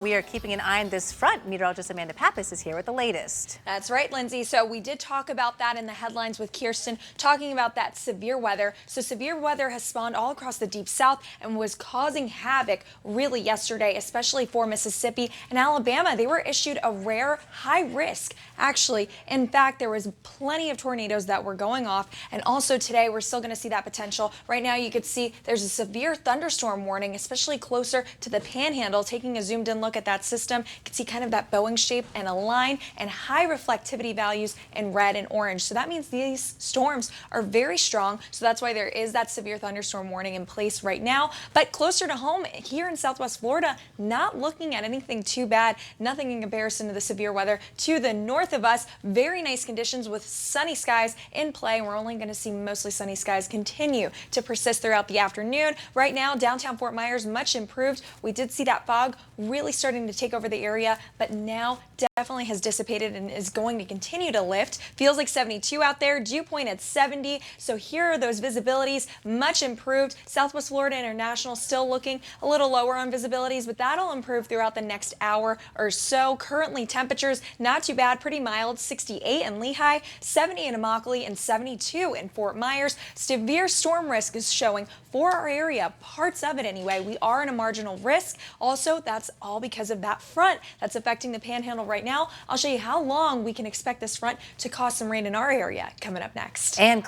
We are keeping an eye on this front. Meteorologist Amanda Pappas is here with the latest. That's right, Lindsay. So we did talk about that in the headlines with Kirsten, talking about that severe weather. So severe weather has spawned all across the deep south and was causing havoc really yesterday, especially for Mississippi and Alabama. They were issued a rare high risk. Actually, in fact, there was plenty of tornadoes that were going off. And also today, we're still going to see that potential. Right now, you could see there's a severe thunderstorm warning, especially closer to the Panhandle. Taking a zoomed in look at that system, you can see kind of that Boeing shape and a line and high reflectivity values in red and orange. So that means these storms are very strong. So that's why there is that severe thunderstorm warning in place right now. But closer to home here in Southwest Florida, not looking at anything too bad. Nothing in comparison to the severe weather to the north of us. Very nice conditions with sunny skies in play. We're only going to see mostly sunny skies continue to persist throughout the afternoon. Right now, downtown Fort Myers, much improved. We did see that fog really starting to take over the area, but now definitely has dissipated and is going to continue to lift. Feels like 72 out there, dew point at 70. So here are those visibilities, much improved. Southwest Florida International still looking a little lower on visibilities, but that'll improve throughout the next hour or so. Currently temperatures not too bad, pretty mild, 68 in Lehigh, 70 in Immokalee, and 72 in Fort Myers. Severe storm risk is showing for our area, parts of it anyway. We are in a marginal risk. Also, that's all because of that front that's affecting the Panhandle right now. I'll show you how long we can expect this front to cause some rain in our area coming up next. And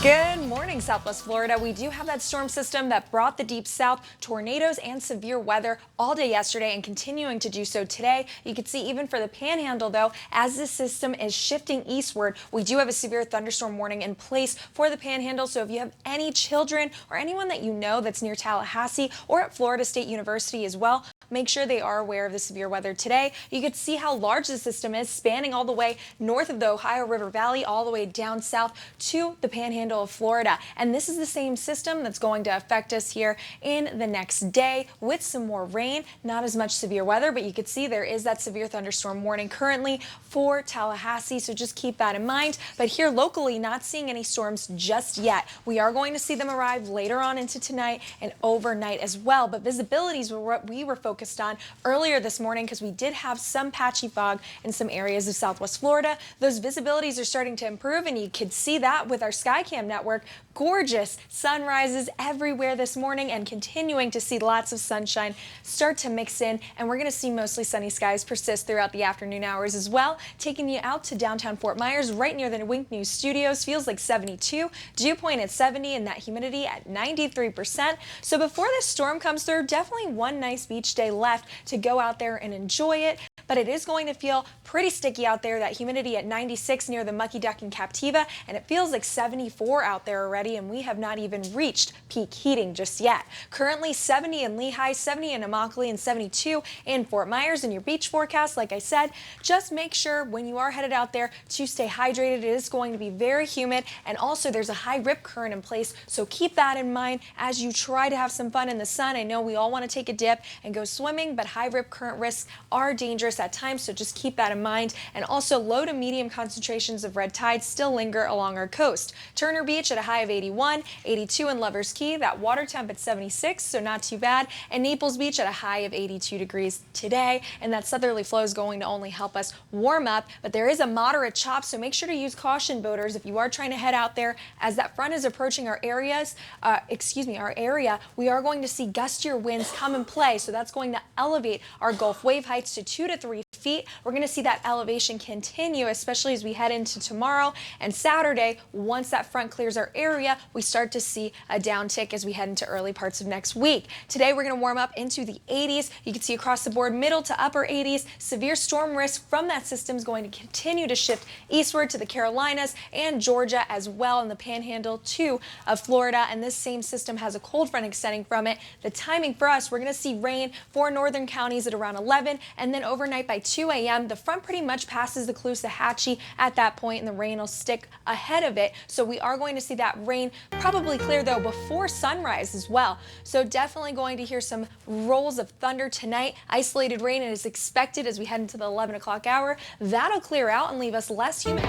good morning, Southwest Florida. We do have that storm system that brought the deep south tornadoes and severe weather all day yesterday and continuing to do so today. You can see even for the Panhandle, though, as this system is shifting eastward, we do have a severe thunderstorm warning in place for the Panhandle. So if you have any children or anyone that you know that's near Tallahassee or at Florida State University as well, make sure they are aware of the severe weather today. You can see how large the system is, spanning all the way north of the Ohio River Valley, all the way down south to the Panhandle of Florida. And this is the same system that's going to affect us here in the next day with some more rain, not as much severe weather, but you can see there is that severe thunderstorm warning currently for Tallahassee. So just keep that in mind. But here locally, not seeing any storms just yet. We are going to see them arrive later on into tonight and overnight as well. But visibilities were what we were focused on earlier this morning because we did have some patchy fog in some areas of Southwest Florida. Those visibilities are starting to improve, and you could see that with our Skycam network. Gorgeous sunrises everywhere this morning and continuing to see lots of sunshine start to mix in, and we're going to see mostly sunny skies persist throughout the afternoon hours as well. Taking you out to downtown Fort Myers, right near the Wink News Studios, feels like 72, dew point at 70, and that humidity at 93%. So before this storm comes through, definitely one nice beach day left to go out there and enjoy it. But it is going to feel pretty sticky out there, that humidity at 96 near the Mucky Duck and Captiva, and it feels like 74 out there already, and we have not even reached peak heating just yet. Currently 70 in Lehigh, 70 in Immokalee, and 72 in Fort Myers. In your beach forecast, like I said, just make sure when you are headed out there to stay hydrated. It is going to be very humid, and also there's a high rip current in place, so keep that in mind as you try to have some fun in the sun. I know we all want to take a dip and go swimming, but high rip current risks are dangerous at times, so just keep that in mind. And also low to medium concentrations of red tide still linger along our coast. Turner Beach at a high of 81, 82 in Lovers Key, that water temp at 76, so not too bad. And Naples Beach at a high of 82 degrees today, and that southerly flow is going to only help us warm up, but there is a moderate chop, so make sure to use caution, boaters, if you are trying to head out there. As that front is approaching our areas, our area, we are going to see gustier winds come in play, so that's going to elevate our Gulf wave heights to 2 to 3 feet. We're going to see that elevation continue, especially as we head into tomorrow and Saturday. Once that front clears our area, we start to see a downtick as we head into early parts of next week. Today, we're going to warm up into the 80s. You can see across the board, middle to upper 80s. Severe storm risk from that system is going to continue to shift eastward to the Carolinas and Georgia as well, in the Panhandle too of Florida. And this same system has a cold front extending from it. The timing for us, we're going to see rain for northern counties at around 11, and then overnight by 2 a.m. The front pretty much passes the Caloosahatchee at that point, and the rain will stick ahead of it. So we are going to see that rain probably clear, though, before sunrise as well. So definitely going to hear some rolls of thunder tonight. Isolated rain is expected as we head into the 11 o'clock hour. That'll clear out and leave us less humid.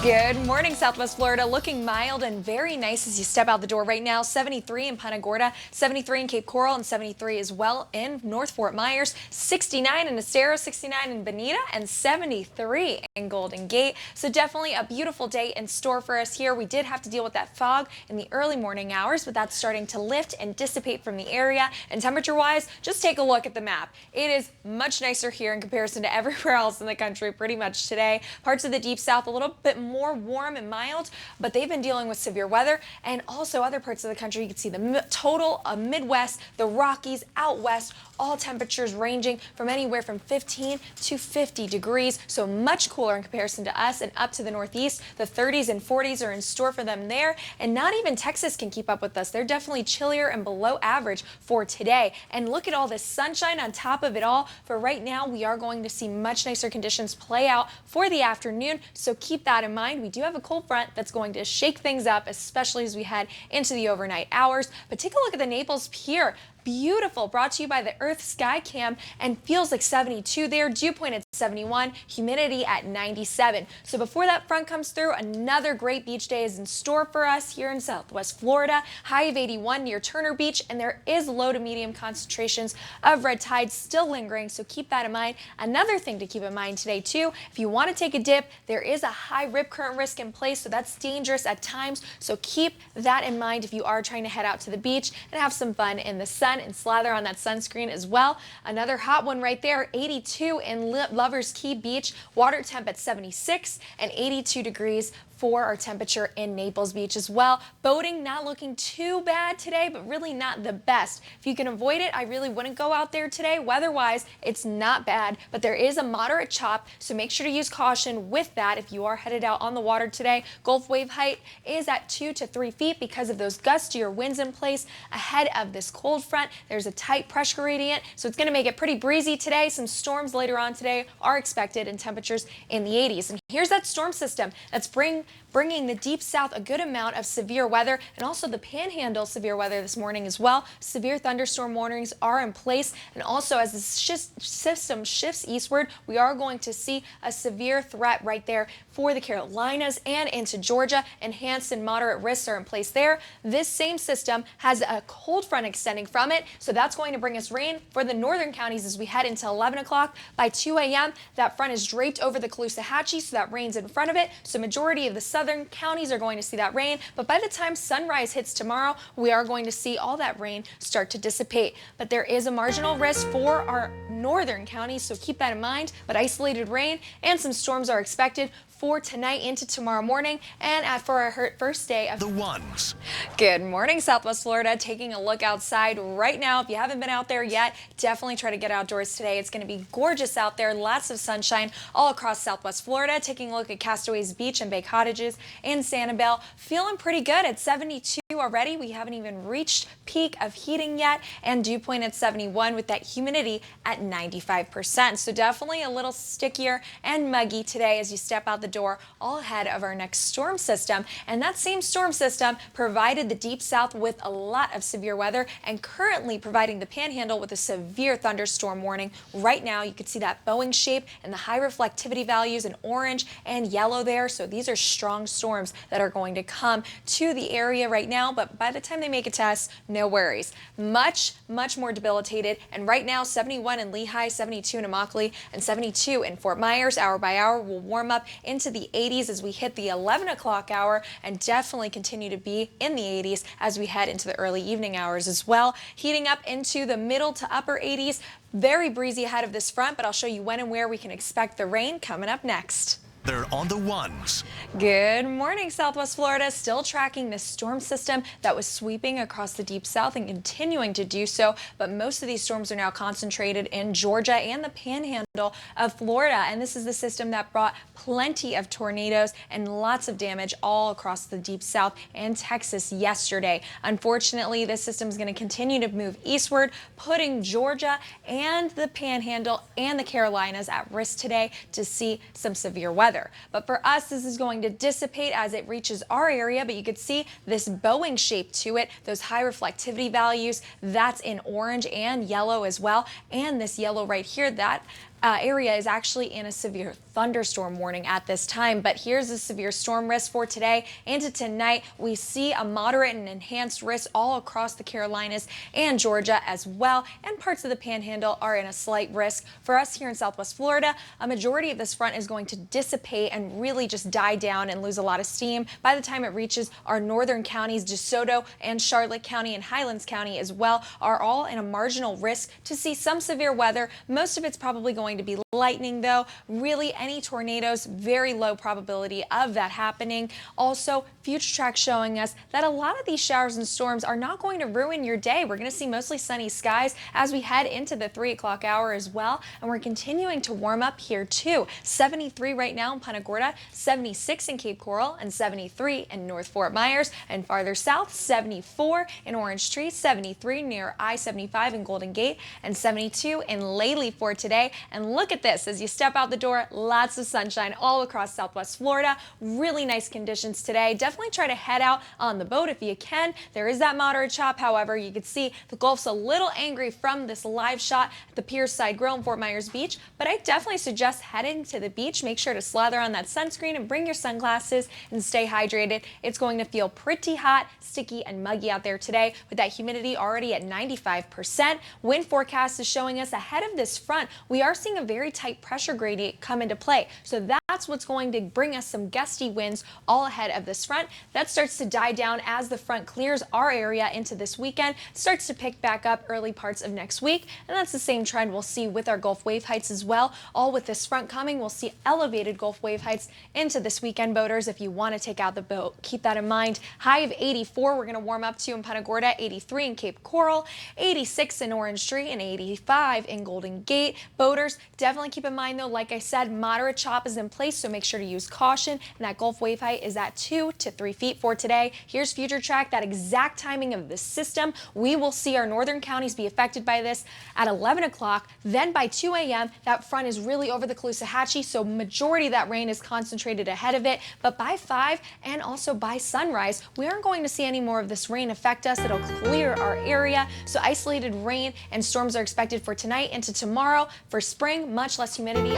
Good morning, Southwest Florida. Looking mild and very nice as you step out the door right now. 73 in Punta Gorda, 73 in Cape Coral, and 73 as well in North Fort Myers, 69 in Estero, 69 in Bonita, and 73 in Golden Gate. So definitely a beautiful day in store for us here. We did have to deal with that fog in the early morning hours, but that's starting to lift and dissipate from the area. And temperature-wise, just take a look at the map. It is much nicer here in comparison to everywhere else in the country pretty much today. Parts of the deep south a little bit more warm and mild, but they've been dealing with severe weather, and also other parts of the country. You can see the total Midwest, the Rockies, out west, all temperatures ranging from anywhere from 15 to 50 degrees, so much cooler in comparison to us, and up to the Northeast. The 30s and 40s are in store for them there, and not even Texas can keep up with us. They're definitely chillier and below average for today. And look at all this sunshine on top of it all. For right now, we are going to see much nicer conditions play out for the afternoon, so keep that in mind. We do have a cold front that's going to shake things up, especially as we head into the overnight hours. But take a look at the Naples Pier. Beautiful, brought to you by the Earth Sky Cam, and feels like 72 there. Dew point at 71, humidity at 97. So before that front comes through, another great beach day is in store for us here in Southwest Florida. High of 81 near Turner Beach, and there is low to medium concentrations of red tide still lingering, so keep that in mind. Another thing to keep in mind today too, if you want to take a dip, there is a high rip current risk in place, so that's dangerous at times, so keep that in mind if you are trying to head out to the beach and have some fun in the sun and slather on that sunscreen as well. Another hot one right there, 82 in Lovers Key Beach, water temp at 76, and 82 degrees for our temperature in Naples Beach as well. Boating not looking too bad today, but really not the best. If you can avoid it, I really wouldn't go out there today. Weather-wise, it's not bad, but there is a moderate chop, so make sure to use caution with that if you are headed out on the water today. Gulf wave height is at 2 to 3 feet because of those gustier winds in place ahead of this cold front. There's a tight pressure gradient, so it's going to make it pretty breezy today. Some storms later on today are expected, and temperatures in the 80s. And here's that storm system that's bringing the deep south a good amount of severe weather, and also the panhandle severe weather this morning as well. Severe thunderstorm warnings are in place, and also as the system shifts eastward, we are going to see a severe threat right there for the Carolinas and into Georgia. Enhanced and moderate risks are in place there. This same system has a cold front extending from it, so that's going to bring us rain for the northern counties as we head into 11 o'clock. By 2 a.m., that front is draped over the Caloosahatchee, so that rain's in front of it. So majority of the southern counties are going to see that rain, but by the time sunrise hits tomorrow, we are going to see all that rain start to dissipate. But there is a marginal risk for our northern counties, so keep that in mind. But isolated rain and some storms are expected for tonight into tomorrow morning, and for our first day of the ones. Good morning, Southwest Florida. Taking a look outside right now. If you haven't been out there yet, definitely try to get outdoors today. It's going to be gorgeous out there. Lots of sunshine all across Southwest Florida. Taking a look at Castaways Beach and Bay Cottages and Sanibel. Feeling pretty good at 72 already. We haven't even reached peak of heating yet, and dew point at 71 with that humidity at 95%. So definitely a little stickier and muggy today as you step out the door, all ahead of our next storm system. And that same storm system provided the deep south with a lot of severe weather, and currently providing the panhandle with a severe thunderstorm warning. Right now you can see that Boeing shape and the high reflectivity values in orange and yellow there. So these are strong storms that are going to come to the area right now, but by the time they make a test, no worries. Much more debilitated. And right now 71 in Lehigh, 72 in Immokalee, and 72 in Fort Myers. Hour by hour will warm up into the 80s as we hit the 11 o'clock hour, and definitely continue to be in the 80s as we head into the early evening hours as well. Heating up into the middle to upper 80s. Very breezy ahead of this front, but I'll show you when and where we can expect the rain coming up next. They're on the ones. Good morning, Southwest Florida. Still tracking this storm system that was sweeping across the deep south and continuing to do so, but most of these storms are now concentrated in Georgia and the panhandle of Florida, and this is the system that brought plenty of tornadoes and lots of damage all across the deep south and Texas yesterday. Unfortunately, this system is going to continue to move eastward, putting Georgia and the panhandle and the Carolinas at risk today to see some severe weather. But for us, this is going to dissipate as it reaches our area, but you could see this Boeing shape to it, those high reflectivity values, that's in orange and yellow as well, and this yellow right here, that area is actually in a severe thunderstorm warning at this time. But here's the severe storm risk for today and to tonight. We see a moderate and enhanced risk all across the Carolinas and Georgia as well, and parts of the Panhandle are in a slight risk. For us here in Southwest Florida, a majority of this front is going to dissipate and really just die down and lose a lot of steam by the time it reaches our northern counties. DeSoto and Charlotte County and Highlands County as well are all in a marginal risk to see some severe weather. Most of it's probably going to be lightning though. Really any tornadoes, very low probability of that happening. Also, future track showing us that a lot of these showers and storms are not going to ruin your day. We're going to see mostly sunny skies as we head into the 3 o'clock hour as well. And we're continuing to warm up here too. 73 right now in Punta Gorda, 76 in Cape Coral, and 73 in North Fort Myers. And farther south, 74 in Orange Tree, 73 near I-75 in Golden Gate, and 72 in Lely for today. And look at this, as you step out the door, lots of sunshine all across Southwest Florida. Really nice conditions today. Definitely try to head out on the boat if you can. There is that moderate chop. However, you can see the Gulf's a little angry from this live shot at the Pier Side Grill in Fort Myers Beach, but I definitely suggest heading to the beach. Make sure to slather on that sunscreen and bring your sunglasses and stay hydrated. It's going to feel pretty hot, sticky, and muggy out there today with that humidity already at 95%. Wind forecast is showing us ahead of this front, we are seeing a very tight pressure gradient come into play. So that's what's going to bring us some gusty winds all ahead of this front. That starts to die down as the front clears our area into this weekend. Starts to pick back up early parts of next week. And that's the same trend we'll see with our Gulf wave heights as well. All with this front coming, we'll see elevated Gulf wave heights into this weekend, boaters. If you want to take out the boat, keep that in mind. High of 84 we're going to warm up to in Punta Gorda, 83 in Cape Coral, 86 in Orange Tree, and 85 in Golden Gate. Boaters, definitely keep in mind though, like I said, moderate chop is in place, so make sure to use caution. And that Gulf wave height is at 2 to 3 feet for today. Here's future track, that exact timing of the system. We will see our northern counties be affected by this at 11 o'clock. Then by 2 a.m., that front is really over the Caloosahatchee, so majority of that rain is concentrated ahead of it. But by 5 and also by sunrise, we aren't going to see any more of this rain affect us. It'll clear our area. So isolated rain and storms are expected for tonight into tomorrow. For spring, much less humidity.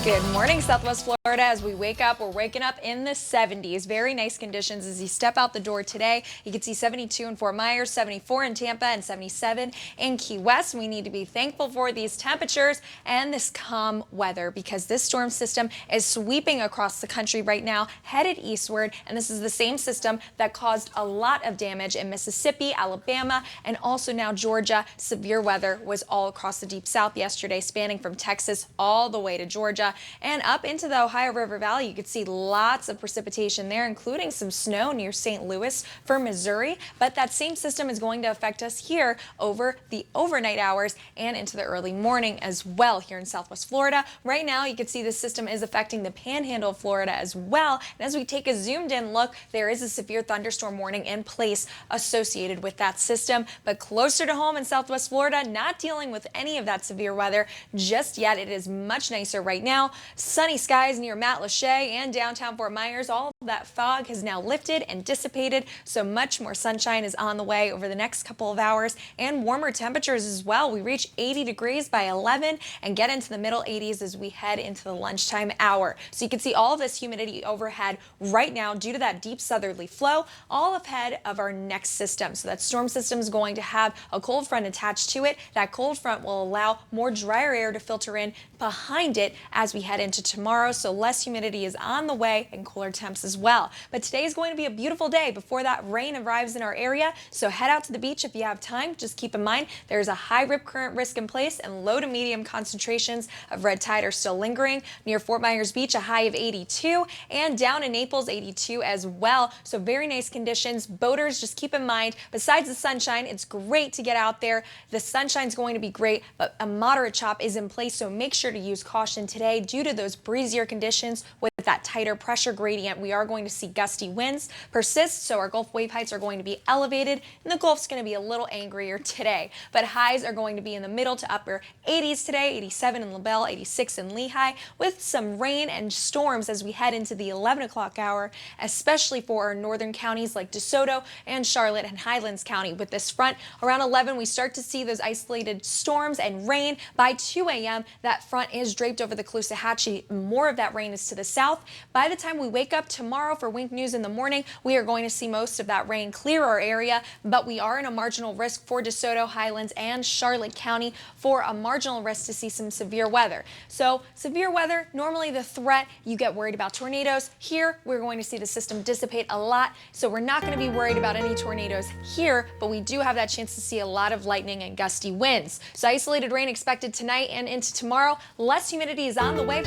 Good morning, Southwest Florida. As we wake up, we're waking up in the 70s. Very nice conditions as you step out the door today. You can see 72 in Fort Myers, 74 in Tampa, and 77 in Key West. We need to be thankful for these temperatures and this calm weather because this storm system is sweeping across the country right now, headed eastward. And this is the same system that caused a lot of damage in Mississippi, Alabama, and also now Georgia. Severe weather was all across the deep south yesterday, spanning from Texas all the way to Georgia and up into the Ohio River Valley. You could see lots of precipitation there, including some snow near St. Louis for Missouri. But that same system is going to affect us here over the overnight hours and into the early morning as well here in Southwest Florida. Right now, you can see this system is affecting the Panhandle of Florida as well. And as we take a zoomed in look, there is a severe thunderstorm warning in place associated with that system. But closer to home in Southwest Florida, not dealing with any of that severe weather just yet. It is much nicer right now. Sunny skies near Matlacha and downtown Fort Myers. All of that fog has now lifted and dissipated, so much more sunshine is on the way over the next couple of hours and warmer temperatures as well. We reach 80 degrees by 11 and get into the middle 80s as we head into the lunchtime hour. So you can see all of this humidity overhead right now due to that deep southerly flow, all ahead of our next system. So that storm system is going to have a cold front attached to it. That cold front will allow more drier air to filter in behind it as we head into tomorrow, so less humidity is on the way and cooler temps as well. But today is going to be a beautiful day before that rain arrives in our area, so head out to the beach if you have time. Just keep in mind there's a high rip current risk in place and low to medium concentrations of red tide are still lingering. Near Fort Myers Beach, a high of 82, and down in Naples, 82 as well. So very nice conditions. Boaters, just keep in mind, besides the sunshine, it's great to get out there. The sunshine's going to be great, but a moderate chop is in place, so make sure to use caution today due to those breezier conditions with with that tighter pressure gradient, we are going to see gusty winds persist, so our Gulf wave heights are going to be elevated, and the Gulf's going to be a little angrier today. But highs are going to be in the middle to upper 80s today, 87 in LaBelle, 86 in Lehigh, with some rain and storms as we head into the 11 o'clock hour, especially for our northern counties like DeSoto and Charlotte and Highlands County. With this front, around 11, we start to see those isolated storms and rain. By 2 a.m., that front is draped over the Caloosahatchee. More of that rain is to the south. By the time we wake up tomorrow for Wink News in the morning, we are going to see most of that rain clear our area, but we are in a marginal risk for DeSoto, Highlands, and Charlotte County for a marginal risk to see some severe weather. So severe weather, normally the threat, you get worried about tornadoes. Here, we're going to see the system dissipate a lot, so we're not going to be worried about any tornadoes here, but we do have that chance to see a lot of lightning and gusty winds. So isolated rain expected tonight and into tomorrow. Less humidity is on the way.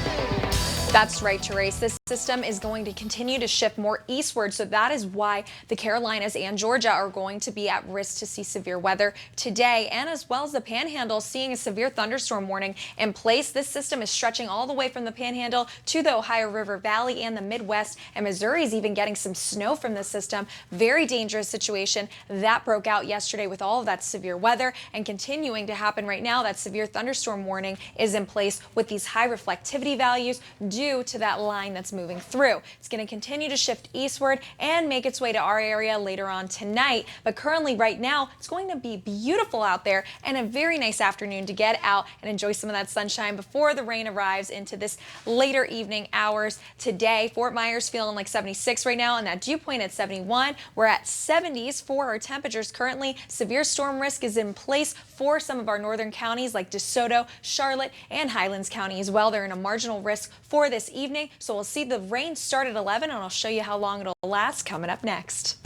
That's right, Therese. This system is going to continue to shift more eastward, so that is why the Carolinas and Georgia are going to be at risk to see severe weather today, and as well as the Panhandle seeing a severe thunderstorm warning in place. This system is stretching all the way from the Panhandle to the Ohio River Valley and the Midwest, and Missouri is even getting some snow from the system. Very dangerous situation that broke out yesterday with all of that severe weather and continuing to happen right now. That severe thunderstorm warning is in place with these high reflectivity values due to that line that's moving through. It's going to continue to shift eastward and make its way to our area later on tonight. But currently right now, it's going to be beautiful out there and a very nice afternoon to get out and enjoy some of that sunshine before the rain arrives into this later evening hours today. Fort Myers feeling like 76 right now, and that dew point at 71. We're at 70s for our temperatures currently. Severe storm risk is in place for some of our northern counties like DeSoto, Charlotte, and Highlands County as well. They're in a marginal risk for this evening, so we'll see the rain start at 11, and I'll show you how long it'll last coming up next.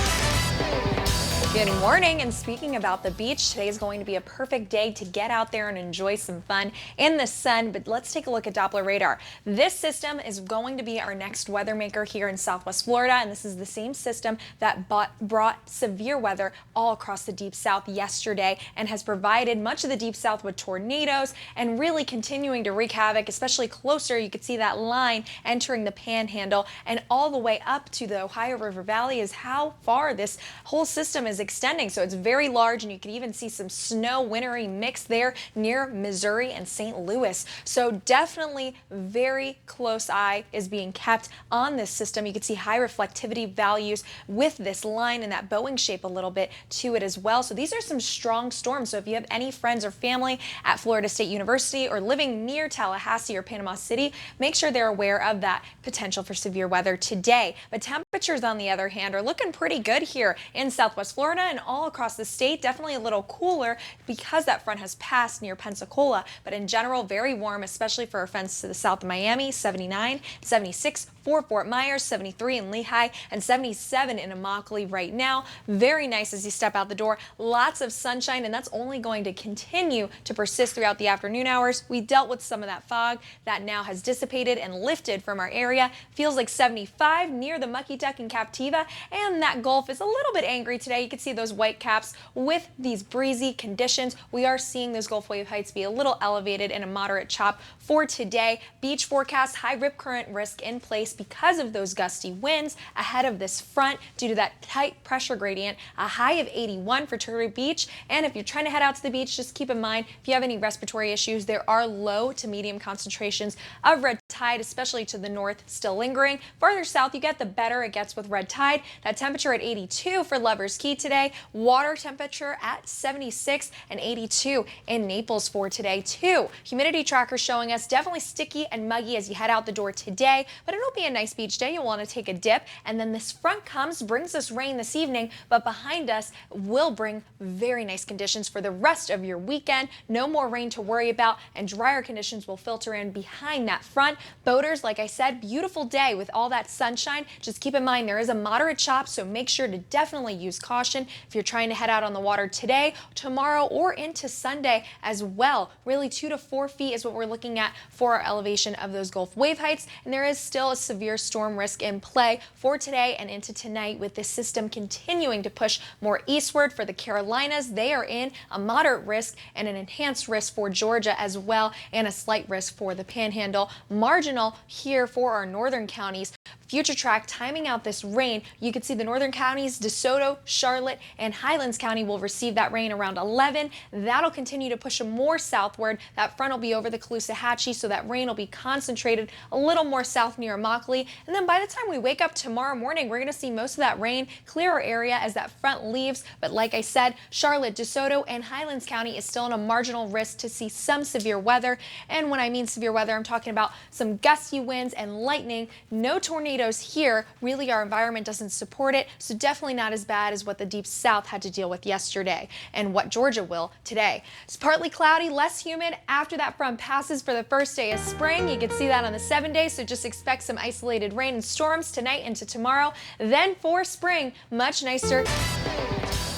Good morning, and speaking about the beach, today is going to be a perfect day to get out there and enjoy some fun in the sun, but let's take a look at Doppler radar. This system is going to be our next weather maker here in Southwest Florida, and this is the same system that brought severe weather all across the Deep South yesterday and has provided much of the Deep South with tornadoes and really continuing to wreak havoc, especially closer. You could see that line entering the Panhandle and all the way up to the Ohio River Valley is how far this whole system is extending. So it's very large, and you can even see some snow wintry mix there near Missouri and St. Louis. So definitely very close eye is being kept on this system. You can see high reflectivity values with this line and that Boeing shape a little bit to it as well. So these are some strong storms. So if you have any friends or family at Florida State University or living near Tallahassee or Panama City, make sure they're aware of that potential for severe weather today. But temperatures, on the other hand, are looking pretty good here in Southwest Florida and all across the state. Definitely a little cooler because that front has passed near Pensacola, but in general very warm, especially for our friends to the south of Miami. 79, 76 for Fort Myers, 73 in Lehigh, and 77 in Immokalee right now. Very nice as you step out the door. Lots of sunshine, and that's only going to continue to persist throughout the afternoon hours. We dealt with some of that fog that now has dissipated and lifted from our area. Feels like 75 near the Mucky Duck and Captiva, and that Gulf is a little bit angry today. You can see those white caps with these breezy conditions. We are seeing those Gulf wave heights be a little elevated in a moderate chop for today. Beach forecast, high rip current risk in place because of those gusty winds ahead of this front due to that tight pressure gradient. A high of 81 for Turtle Beach, and if you're trying to head out to the beach, just keep in mind if you have any respiratory issues, there are low to medium concentrations of red tide, especially to the north, still lingering. Farther south you get, the better it gets with red tide. That temperature at 82 for Lover's Key today. Water temperature at 76 and 82 in Naples for today too. Humidity tracker showing us definitely sticky and muggy as you head out the door today, but it'll be a nice beach day. You'll want to take a dip, and then this front brings us rain this evening, but behind us will bring very nice conditions for the rest of your weekend. No more rain to worry about, and drier conditions will filter in behind that front. Boaters, like I said, beautiful day with all that sunshine. Just keep in mind there is a moderate chop, so make sure to definitely use caution caution if you're trying to head out on the water today, tomorrow, or into Sunday as well. Really 2 to 4 feet is what we're looking at for our elevation of those Gulf wave heights, and there is still a severe storm risk in play for today and into tonight, with this system continuing to push more eastward for the Carolinas. They are in a moderate risk and an enhanced risk for Georgia as well, and a slight risk for the Panhandle. Marginal here for our northern counties. Future track timing out this rain. You can see the northern counties, DeSoto, Charlotte, and Highlands County will receive that rain around 11. That'll continue to push more southward. That front will be over the Caloosahatchee, so that rain will be concentrated a little more south near Immokalee. And then by the time we wake up tomorrow morning, we're going to see most of that rain clear our area as that front leaves. But like I said, Charlotte, DeSoto, and Highlands County is still in a marginal risk to see some severe weather. And when I mean severe weather, I'm talking about some gusty winds and lightning. No tornadoes here. Really, our environment doesn't support it, so definitely not as bad as what the deep south had to deal with yesterday and what Georgia will today. It's partly cloudy, less humid after that front passes for the first day of spring. You can see that on the 7 days, so just expect some isolated rain and storms tonight into tomorrow. Then for spring, much nicer.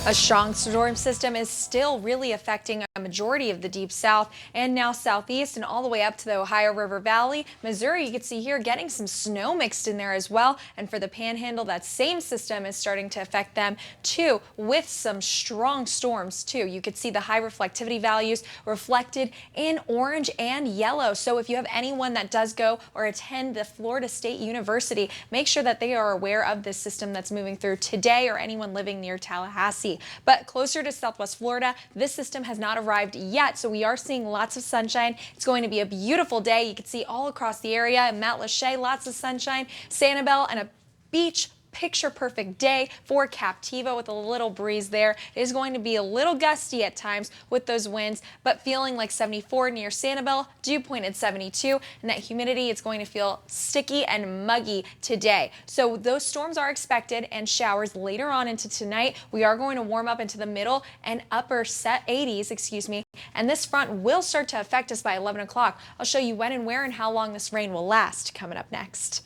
A strong storm system is still really affecting a majority of the deep south and now southeast and all the way up to the Ohio River Valley. Missouri, you can see here getting some snow mixed in there as well. And for the Panhandle, that same system is starting to affect them too, with some strong storms too. You could see the high reflectivity values reflected in orange and yellow. So if you have anyone that does go or attend the Florida State University, make sure that they are aware of this system that's moving through today, or anyone living near Tallahassee. But closer to Southwest Florida, this system has not arrived yet, so we are seeing lots of sunshine. It's going to be a beautiful day. You can see all across the area. In Mount Lachey, lots of sunshine. Sanibel and a beach picture perfect day for Captiva with a little breeze there. It is going to be a little gusty at times with those winds, but feeling like 74 near Sanibel, dew point at 72, and that humidity, it's going to feel sticky and muggy today. So those storms are expected and showers later on into tonight. We are going to warm up into the middle and upper 80s, and this front will start to affect us by 11 o'clock. I'll show you when and where and how long this rain will last coming up next.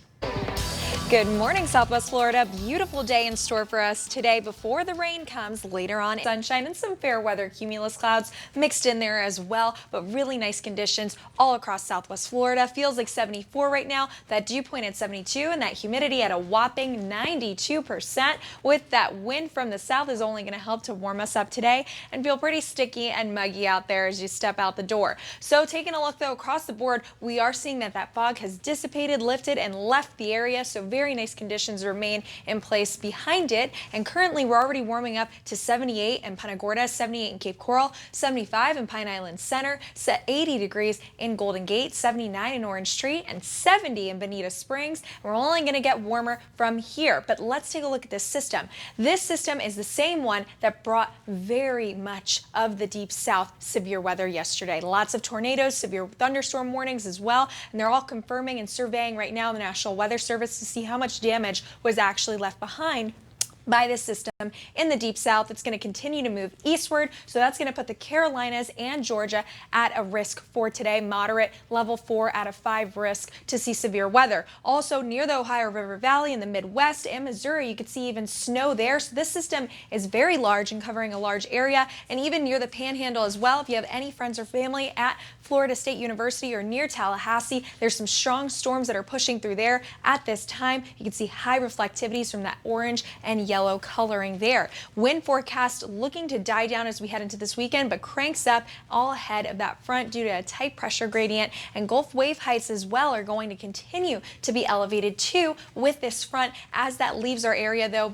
Good morning, Southwest Florida. Beautiful day in store for us today before the rain comes later on. Sunshine and some fair weather cumulus clouds mixed in there as well, but really nice conditions all across Southwest Florida. Feels like 74 right now, that dew point at 72, and that humidity at a whopping 92%. With that wind from the south is only going to help to warm us up today and feel pretty sticky and muggy out there as you step out the door. So taking a look though across the board, we are seeing that fog has dissipated, lifted, and left the area. So very nice conditions remain in place behind it, and currently we're already warming up to 78 in Punta Gorda, 78 in Cape Coral, 75 in Pine Island Center, 80 degrees in Golden Gate, 79 in Orange Tree, and 70 in Bonita Springs. We're only going to get warmer from here, but let's take a look at this system. This system is the same one that brought very much of the deep south severe weather yesterday. Lots of tornadoes, severe thunderstorm warnings as well, and they're all confirming and surveying right now the National Weather Service to see how much damage was actually left behind by this system in the deep south. It's going to continue to move eastward, so that's going to put the Carolinas and Georgia at a risk for today. Moderate, level 4 out of 5 risk to see severe weather. Also near the Ohio River Valley in the Midwest and Missouri, you could see even snow there. So this system is very large and covering a large area, and even near the Panhandle as well. If you have any friends or family at Florida State University or near Tallahassee, there's some strong storms that are pushing through there at this time. You can see high reflectivities from that orange and yellow coloring there. Wind forecast looking to die down as we head into this weekend, but cranks up all ahead of that front due to a tight pressure gradient, and Gulf wave heights as well are going to continue to be elevated too with this front. As that leaves our area though,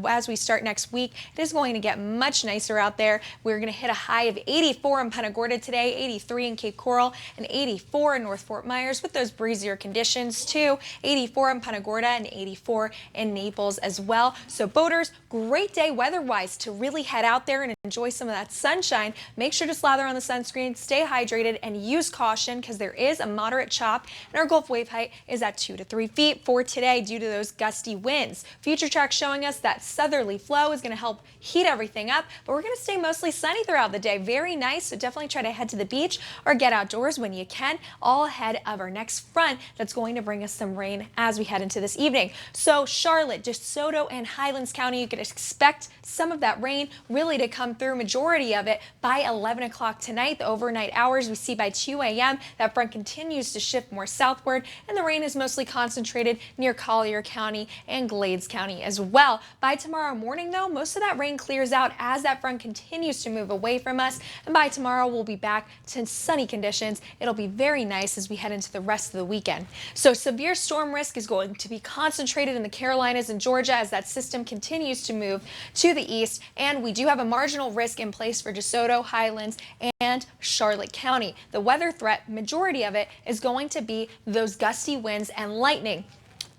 as we start next week, it is going to get much nicer out there. We're going to hit a high of 84 in Punta Gorda today, 83 in Cape Coral, and 84 in North Fort Myers with those breezier conditions too. 84 in Punta Gorda and 84 in Naples as well. So boaters, great day weather-wise to really head out there and enjoy some of that sunshine. Make sure to slather on the sunscreen, stay hydrated, and use caution because there is a moderate chop, and our Gulf wave height is at 2 to 3 feet for today due to those gusty winds. Future track showing us that southerly flow is going to help heat everything up, but we're going to stay mostly sunny throughout the day. Very nice, so definitely try to head to the beach or get outdoors when you can, all ahead of our next front that's going to bring us some rain as we head into this evening. So Charlotte, DeSoto, and Highland Highlands County, you could expect some of that rain really to come through, majority of it by 11 o'clock tonight. The overnight hours we see by 2 a.m. that front continues to shift more southward, and the rain is mostly concentrated near Collier County and Glades County as well. By tomorrow morning, though, most of that rain clears out as that front continues to move away from us, and by tomorrow we'll be back to sunny conditions. It'll be very nice as we head into the rest of the weekend. So severe storm risk is going to be concentrated in the Carolinas and Georgia as that system continues to move to the east, and we do have a marginal risk in place for DeSoto, Highlands, and Charlotte County. The weather threat, majority of it, is going to be those gusty winds and lightning.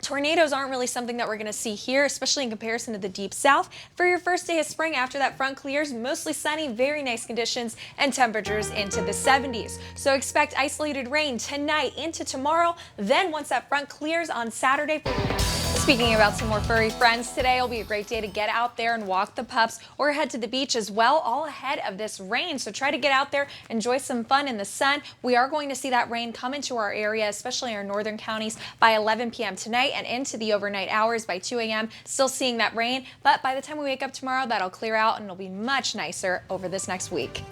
Tornadoes aren't really something that we're going to see here, especially in comparison to the deep south. For your first day of spring after that front clears, mostly sunny, very nice conditions, and temperatures into the 70s. So expect isolated rain tonight into tomorrow. Then once that front clears on Saturday. Speaking about some more furry friends, today will be a great day to get out there and walk the pups or head to the beach as well, all ahead of this rain. So try to get out there, enjoy some fun in the sun. We are going to see that rain come into our area, especially our northern counties, by 11 p.m. tonight and into the overnight hours by 2 a.m. Still seeing that rain, but by the time we wake up tomorrow, that'll clear out and it'll be much nicer over this next week.